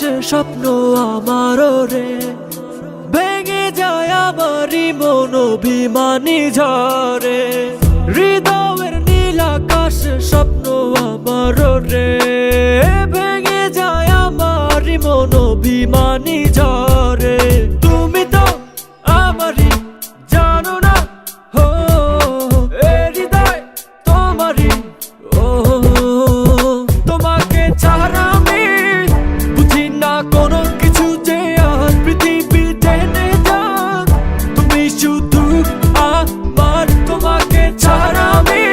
আকাশে স্বপ্ন আমার রে, ভেঙে যায় আমারই মন অভিমানী ঝরে। হৃদয়ের নীল আকাশে স্বপ্ন আমার রে, ভেঙে যায় আমারই মন অভিমানী ঝরে। তুমি তো আমারই জানো না, হো এ হৃদয় তোমারই। ও তোমাকে ছাড়া আমি বুঝি না কোনো কিছু, যে আর পৃথিবী টেনে যাক তুমি শুধু আমার। তোমাকে ছাড়া আমি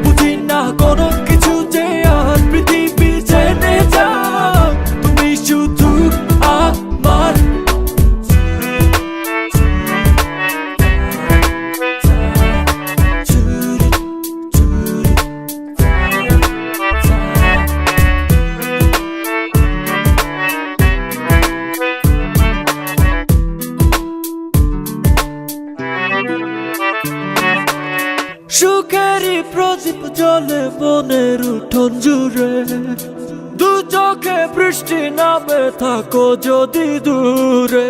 বুঝি না কোনো কিছু, যে আর পৃথিবী টেনে যাক তুমি শুধু আমার। সুখেরই প্রদীপ জ্বলে মনের উঠোন জুড়ে, দু চোখে বৃষ্টি নামে থাকো যদি দূরে।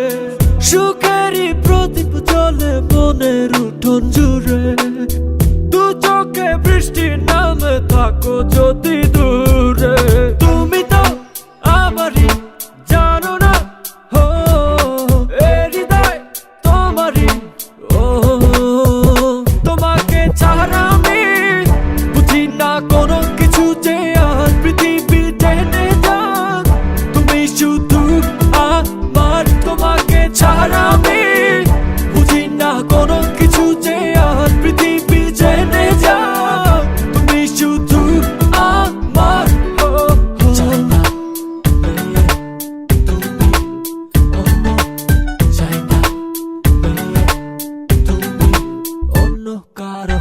সুখেরই প্রদীপ জ্বলে মনের উঠোন জুড়ে, দু চোখে বৃষ্টি নামে থাকো যদি দূরে। তুমি তো আমারই জানো না, হো এ হৃদয় তোমারই। ও তোমাকে ছাড়া আমি বুঝি না কোনো কিছু, যে আর পৃথিবী টেনে যাক তুমি শুধু আমার। তোমাকে ছাড়া আমি বুঝি না কোনো কিছু, যে আর পৃথিবী টেনে যাক তুমি শুধু আমার। চাই না তুমি অন্য, চাই না তুমি অন্য কারো।